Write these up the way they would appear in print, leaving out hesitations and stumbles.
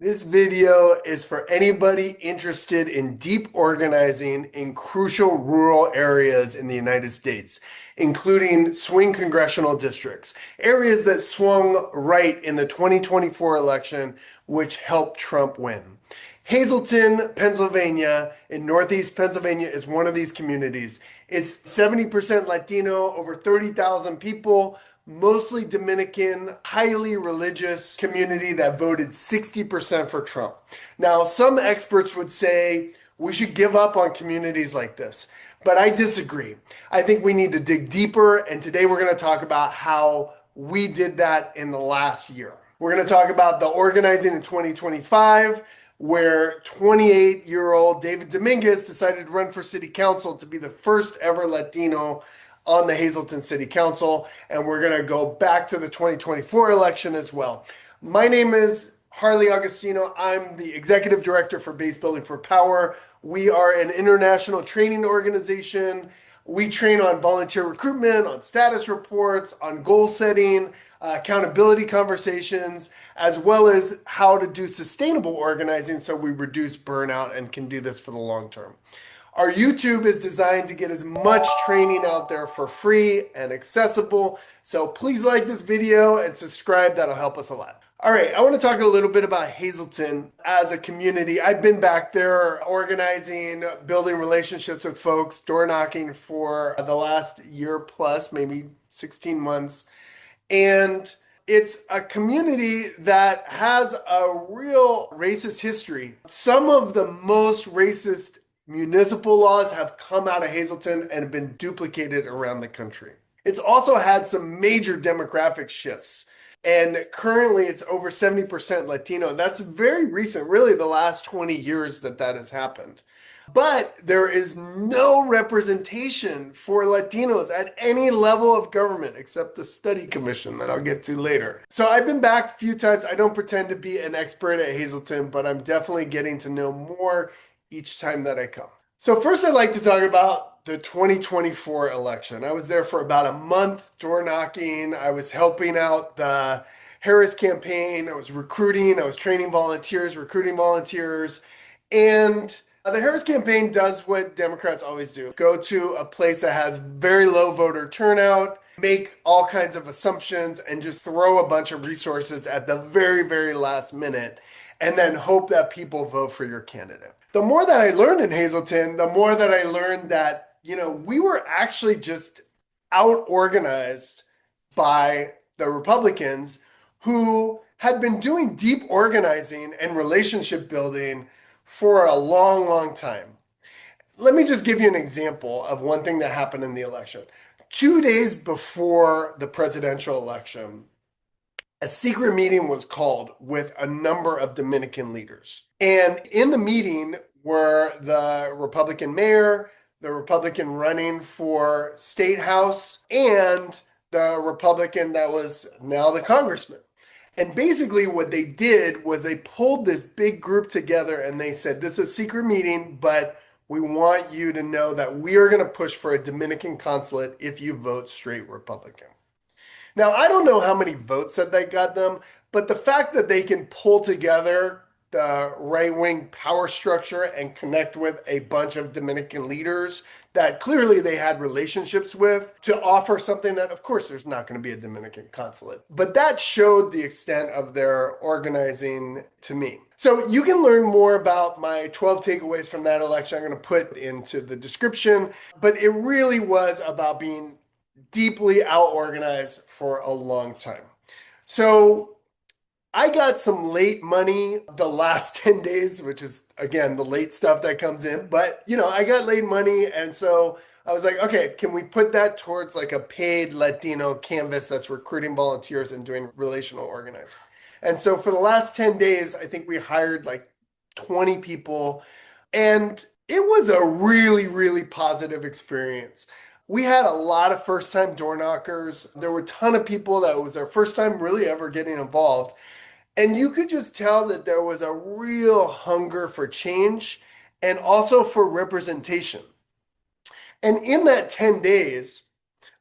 This video is for anybody interested in deep organizing in crucial rural areas in the United States, including swing congressional districts, areas that swung right in the 2024 election, which helped Trump win. Hazleton, Pennsylvania, in Northeast Pennsylvania, is one of these communities. It's 70% Latino, over 30,000 people, mostly Dominican, highly religious community that voted 60% for Trump. Now, some experts would say we should give up on communities like this, but I disagree. I think we need to dig deeper, and today we're going to talk about how we did that in the last year. We're going to talk about the organizing in 2025, where 28-year-old David Dominguez decided to run for city council to be the first ever Latino on the Hazleton City Council. And we're going to go back to the 2024 election as well. My name is Harley Augustino. I'm the executive director for Base Building for Power. We are an international training organization. We train on volunteer recruitment, on status reports, on goal setting, accountability conversations, as well as how to do sustainable organizing so we reduce burnout and can do this for the long term. Our YouTube is designed to get as much training out there for free and accessible. So please like this video and subscribe. That'll help us a lot. All right, I want to talk a little bit about Hazleton as a community. I've been back there organizing, building relationships with folks, door knocking for the last year plus, maybe 16 months. And it's a community that has a real racist history. Some of the most racist municipal laws have come out of Hazleton and have been duplicated around the country. It's also had some major demographic shifts. And currently it's over 70% Latino. That's very recent, really the last 20 years that has happened. But there is no representation for Latinos at any level of government except the study commission that I'll get to later. So I've been back a few times. I don't pretend to be an expert at Hazleton, but I'm definitely getting to know more each time that I come. So first I'd like to talk about the 2024 election. I was there for about a month door knocking. I was helping out the Harris campaign. I was recruiting, I was training volunteers, recruiting volunteers. And the Harris campaign does what Democrats always do. Go to a place that has very low voter turnout, make all kinds of assumptions, and just throw a bunch of resources at the very, very last minute, and then hope that people vote for your candidate. The more that I learned in Hazleton, the more that I learned that, we were actually just out-organized by the Republicans who had been doing deep organizing and relationship building for a long, long time. Let me just give you an example of one thing that happened in the election. 2 days before the presidential election, a secret meeting was called with a number of Dominican leaders. And in the meeting were the Republican mayor, the Republican running for state house, and the Republican that was now the congressman. And basically what they did was they pulled this big group together and they said, this is a secret meeting, but we want you to know that we are going to push for a Dominican consulate if you vote straight Republican. Now, I don't know how many votes that they got them, but the fact that they can pull together the right-wing power structure and connect with a bunch of Dominican leaders that clearly they had relationships with to offer something that, of course, there's not going to be a Dominican consulate. But that showed the extent of their organizing to me. So you can learn more about my 12 takeaways from that election. I'm going to put into the description, but it really was about being deeply out-organized for a long time. So I got some late money the last 10 days, which is, again, the late stuff that comes in. But, I got late money. And so I was like, okay, can we put that towards like a paid Latino canvas that's recruiting volunteers and doing relational organizing? And so for the last 10 days, I think we hired like 20 people. And it was a really, really positive experience. We had a lot of first-time door knockers. There were a ton of people that was their first time really ever getting involved. And you could just tell that there was a real hunger for change and also for representation. And in that 10 days,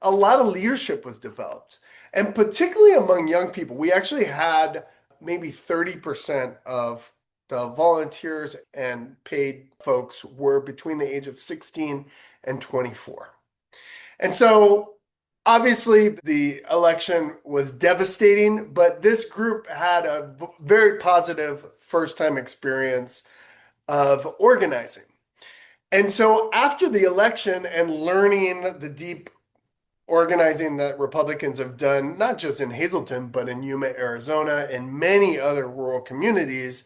a lot of leadership was developed. And particularly among young people, we actually had maybe 30% of The volunteers and paid folks were between the age of 16 and 24. And so obviously the election was devastating, but this group had a very positive first time experience of organizing. And so after the election and learning the deep organizing that Republicans have done, not just in Hazleton, but in Yuma, Arizona, and many other rural communities,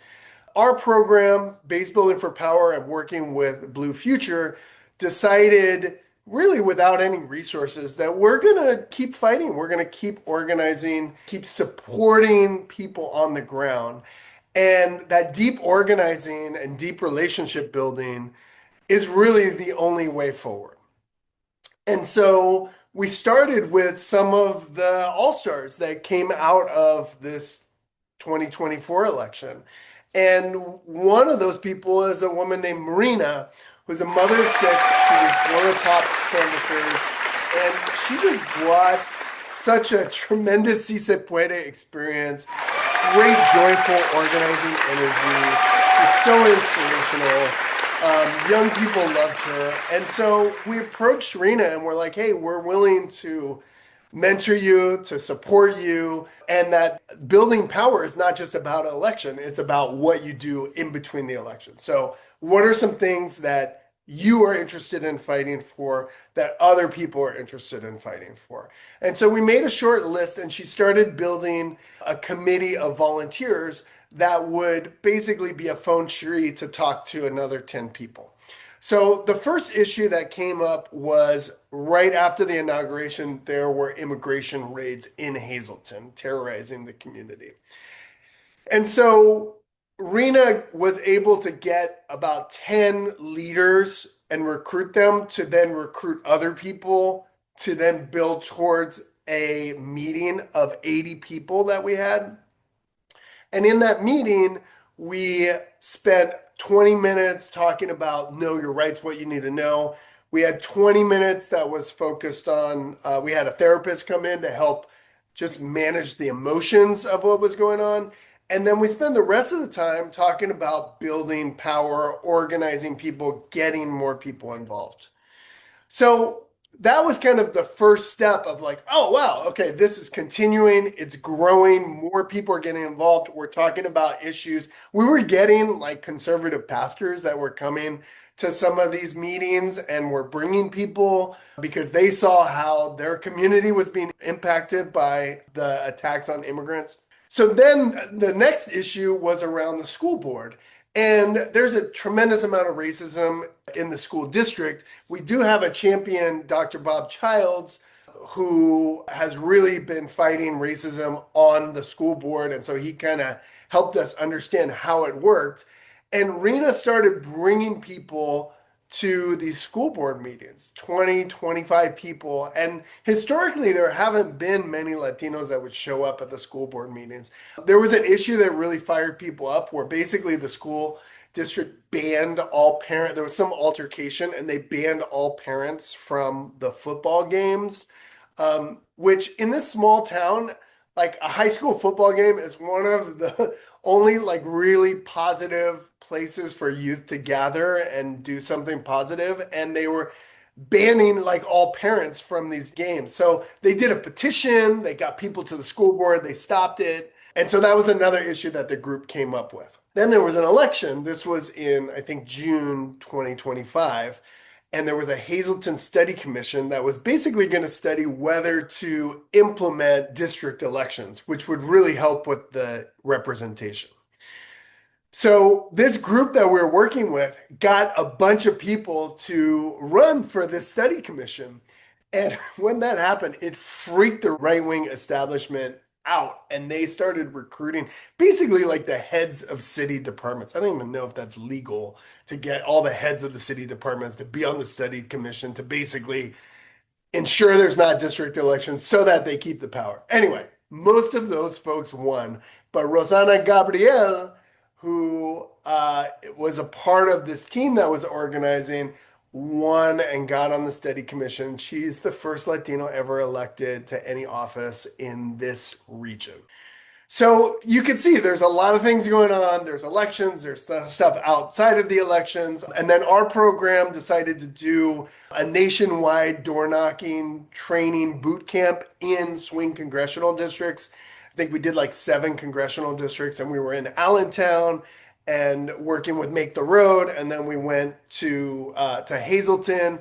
our program, Base Building for Power and working with Blue Future, decided really without any resources that we're going to keep fighting. We're going to keep organizing, keep supporting people on the ground. And that deep organizing and deep relationship building is really the only way forward. And so we started with some of the all-stars that came out of this 2024 election. And one of those people is a woman named Marina, who's a mother of six. She was one of the top canvassers. And she just brought such a tremendous Si Se Puede experience, great, joyful organizing energy. She's so inspirational. Young people loved her. And so we approached Rena and we're like, hey, we're willing to mentor you, to support you. And that building power is not just about an election, it's about what you do in between the elections. So, what are some things that you are interested in fighting for that other people are interested in fighting for? And so we made a short list and she started building a committee of volunteers that would basically be a phone tree to talk to another 10 people. So the first issue that came up was right after the inauguration, there were immigration raids in Hazleton, terrorizing the community. And so Rena was able to get about 10 leaders and recruit them to then recruit other people to then build towards a meeting of 80 people that we had. And in that meeting, we spent 20 minutes talking about know your rights, what you need to know. We had 20 minutes that was focused on, we had a therapist come in to help just manage the emotions of what was going on. And then we spend the rest of the time talking about building power, organizing people, getting more people involved. So that was kind of the first step of like, oh, wow, okay, this is continuing, it's growing, more people are getting involved. We're talking about issues. We were getting like conservative pastors that were coming to some of these meetings and were bringing people because they saw how their community was being impacted by the attacks on immigrants. So then the next issue was around the school board. And there's a tremendous amount of racism in the school district. We do have a champion, Dr. Bob Childs, who has really been fighting racism on the school board. And so he kind of helped us understand how it worked. And Rena started bringing people to these school board meetings, 20, 25 people. And historically, there haven't been many Latinos that would show up at the school board meetings. There was an issue that really fired people up where basically the school district banned all parents. There was some altercation and they banned all parents from the football games, which in this small town, like a high school football game is one of the only like really positive places for youth to gather and do something positive. And they were banning like all parents from these games. So they did a petition, they got people to the school board, they stopped it. And so that was another issue that the group came up with. Then there was an election. This was in, I think, June 2025. And there was a Hazleton Study Commission that was basically going to study whether to implement district elections, which would really help with the representation. So this group that we're working with got a bunch of people to run for this study commission. And when that happened, it freaked the right-wing establishment out and they started recruiting basically like the heads of city departments. I don't even know if that's legal to get all the heads of the city departments to be on the study commission to basically ensure there's not district elections so that they keep the power. Anyway, most of those folks won, but Rosana Gabriel, who was a part of this team that was organizing, won and got on the study commission. She's the first Latino ever elected to any office in this region. So you can see there's a lot of things going on. There's elections, there's stuff outside of the elections. And then our program decided to do a nationwide door knocking training boot camp in swing congressional districts. I think we did like 7 congressional districts, and we were in Allentown and working with Make the Road. And then we went to Hazleton.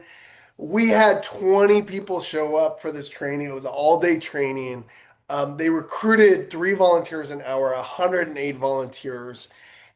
We had 20 people show up for this training. It was an all-day training. They recruited 3 volunteers an hour, 108 volunteers.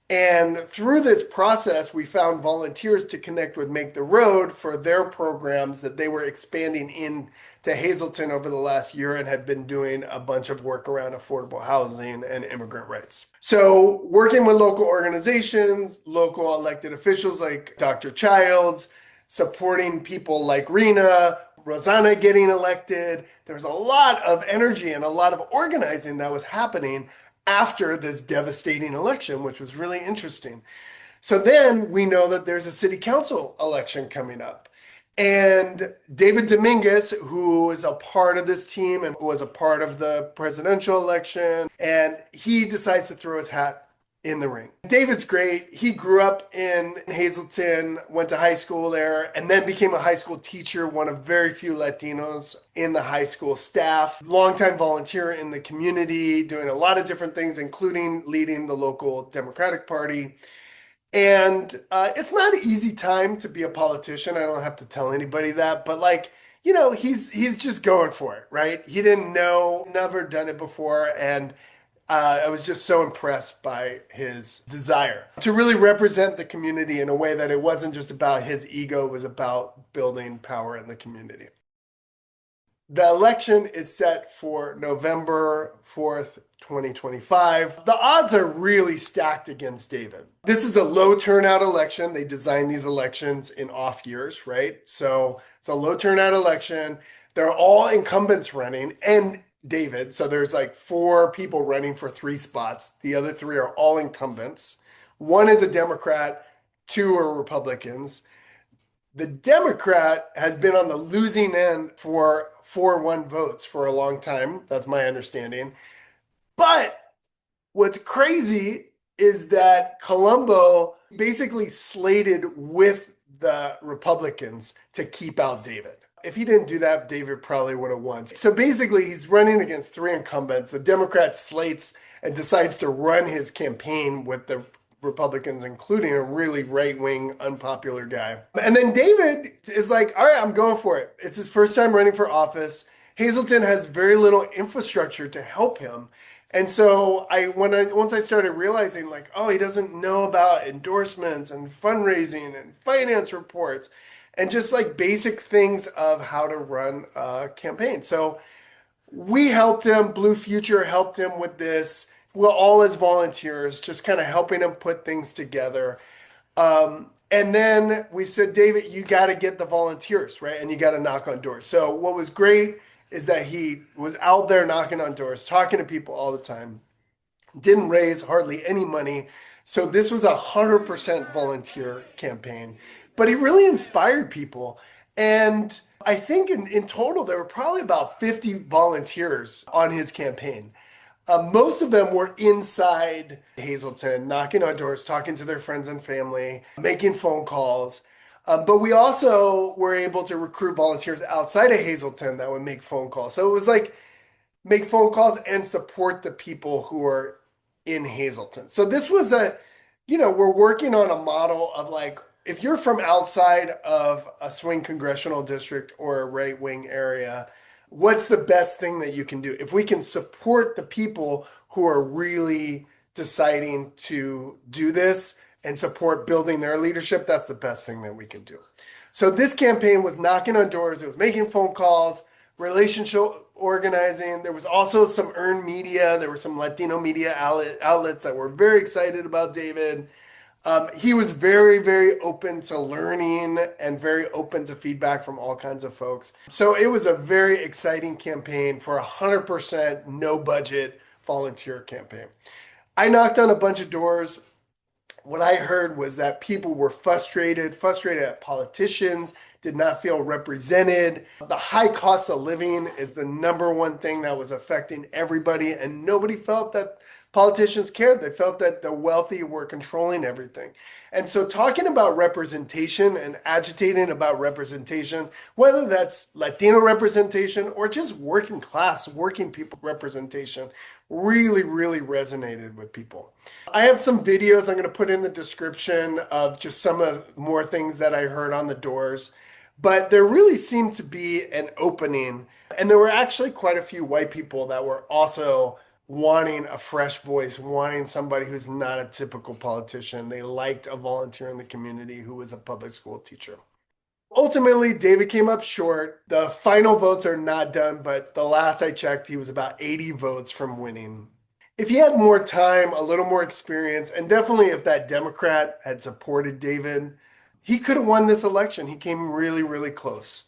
And through this process, we found volunteers to connect with Make the Road for their programs that they were expanding in to Hazleton over the last year and had been doing a bunch of work around affordable housing and immigrant rights. So, working with local organizations, local elected officials like Dr. Childs, supporting people like Rena, Rosanna getting elected. There was a lot of energy and a lot of organizing that was happening after this devastating election, which was really interesting. So then we know that there's a city council election coming up. And David Dominguez, who is a part of this team and was a part of the presidential election, and he decides to throw his hat in the ring. David's great. He grew up in Hazleton, went to high school there, and then became a high school teacher, one of very few Latinos in the high school staff. Longtime volunteer in the community, doing a lot of different things, including leading the local Democratic Party. And it's not an easy time to be a politician. I don't have to tell anybody that, but like, he's just going for it, right? He didn't know, never done it before, and I was just so impressed by his desire to really represent the community in a way that it wasn't just about his ego, it was about building power in the community. The election is set for November 4th, 2025. The odds are really stacked against David. This is a low turnout election. They design these elections in off years, right? So it's a low turnout election. They're all incumbents running and David. So there's like 4 people running for 3 spots. The other 3 are all incumbents. 1 is a Democrat, 2 are Republicans. The Democrat has been on the losing end for 4-1 votes for a long time. That's my understanding. But what's crazy is that Colombo basically slated with the Republicans to keep out David. If he didn't do that, David probably would have won. So basically, he's running against 3 incumbents. The Democrat slates and decides to run his campaign with the Republicans, including a really right-wing, unpopular guy. And then David is like, all right, I'm going for it. It's his first time running for office. Hazleton has very little infrastructure to help him. And so once I started realizing like, oh, he doesn't know about endorsements and fundraising and finance reports and just like basic things of how to run a campaign. So we helped him, Blue Future helped him with this. Well, all as volunteers, just kind of helping him put things together. And then we said, David, you got to get the volunteers, right? And you got to knock on doors. So what was great is that he was out there knocking on doors, talking to people all the time, didn't raise hardly any money. So this was 100% volunteer campaign, but he really inspired people. And I think in total, there were probably about 50 volunteers on his campaign. Most of them were inside Hazleton, knocking on doors, talking to their friends and family, making phone calls. But we also were able to recruit volunteers outside of Hazleton that would make phone calls. So it was like make phone calls and support the people who are in Hazleton. So this was we're working on a model of like, if you're from outside of a swing congressional district or a right wing area, what's the best thing that you can do? If we can support the people who are really deciding to do this and support building their leadership, that's the best thing that we can do. So this campaign was knocking on doors, it was making phone calls, relationship organizing. There was also some earned media. There were some Latino media outlets that were very excited about David. He was very, very open to learning and very open to feedback from all kinds of folks. So it was a very exciting campaign for 100% no budget volunteer campaign. I knocked on a bunch of doors. What I heard was that people were frustrated at politicians, did not feel represented. The high cost of living is the number one thing that was affecting everybody, and nobody felt that politicians cared. They felt that the wealthy were controlling everything. And so, talking about representation and agitating about representation, whether that's Latino representation or just working class, working people representation, really, really resonated with people. I have some videos I'm going to put in the description of just some of more things that I heard on the doors. But there really seemed to be an opening, and there were actually quite a few white people that were also wanting a fresh voice, wanting somebody who's not a typical politician. They liked a volunteer in the community who was a public school teacher. Ultimately, David came up short. The final votes are not done, but the last I checked, he was about 80 votes from winning. If he had more time, a little more experience, and definitely if that Democrat had supported David, he could have won this election. He came really, really close.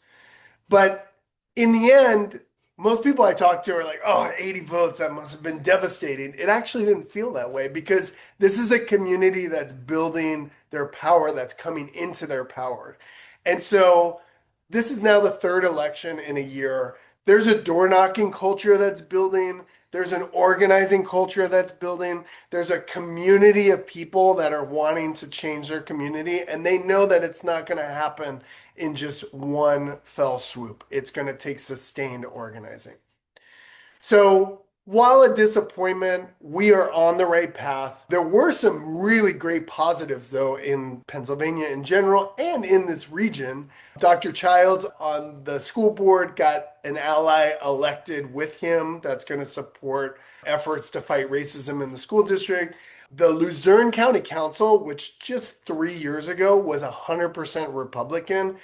But in the end, most people I talked to are like, oh, 80 votes, that must have been devastating. It actually didn't feel that way because this is a community that's building their power, that's coming into their power. And so this is now the third election in a year. There's a door knocking culture that's building. There's an organizing culture that's building. There's a community of people that are wanting to change their community, and they know that it's not going to happen in just one fell swoop. It's going to take sustained organizing. So, while a disappointment, we are on the right path. There were some really great positives, though, in Pennsylvania in general and in this region. Dr. Childs on the school board got an ally elected with him that's going to support efforts to fight racism in the school district. The Luzerne County Council, which just 3 years ago was 100% Republican,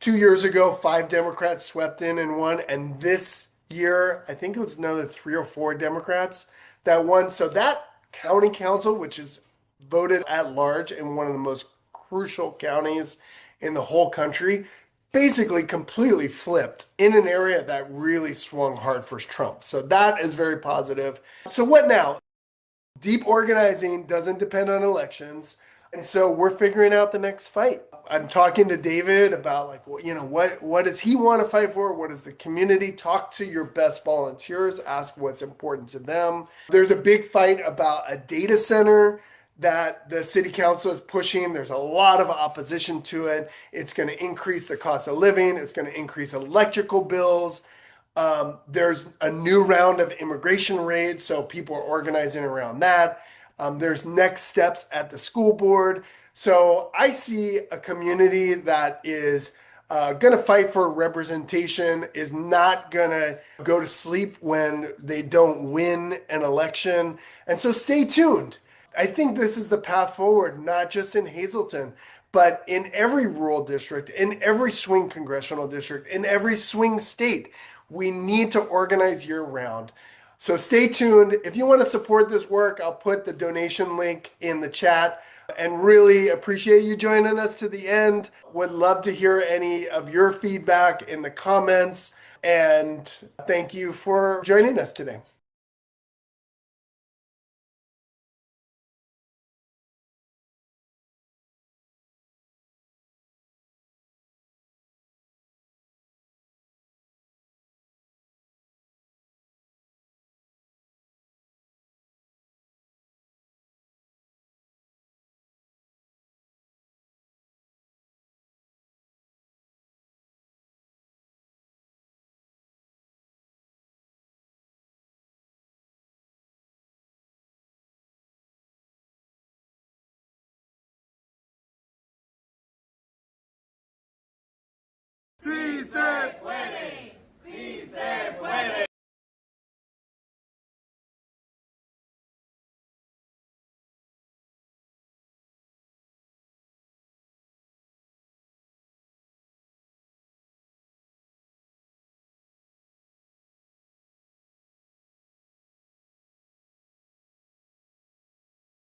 2 years ago, 5 Democrats swept in and won. And this year, I think it was another 3 or 4 Democrats that won. So that county council, which is voted at large in one of the most crucial counties in the whole country, basically completely flipped in an area that really swung hard for Trump. So that is very positive. So what now? Deep organizing doesn't depend on elections. And so we're figuring out the next fight. I'm talking to David about like, what does he want to fight for? What does the community? Talk to your best volunteers, ask what's important to them. There's a big fight about a data center that the city council is pushing. There's a lot of opposition to it. It's going to increase the cost of living. It's going to increase electrical bills. There's a new round of immigration raids, so people are organizing around that. There's next steps at the school board. So I see a community that is going to fight for representation, is not going to go to sleep when they don't win an election. And so stay tuned. I think this is the path forward, not just in Hazleton, but in every rural district, in every swing congressional district, in every swing state. We need to organize year round. So stay tuned. If you want to support this work, I'll put the donation link in the chat and really appreciate you joining us to the end. Would love to hear any of your feedback in the comments. And thank you for joining us today. Sí se puede.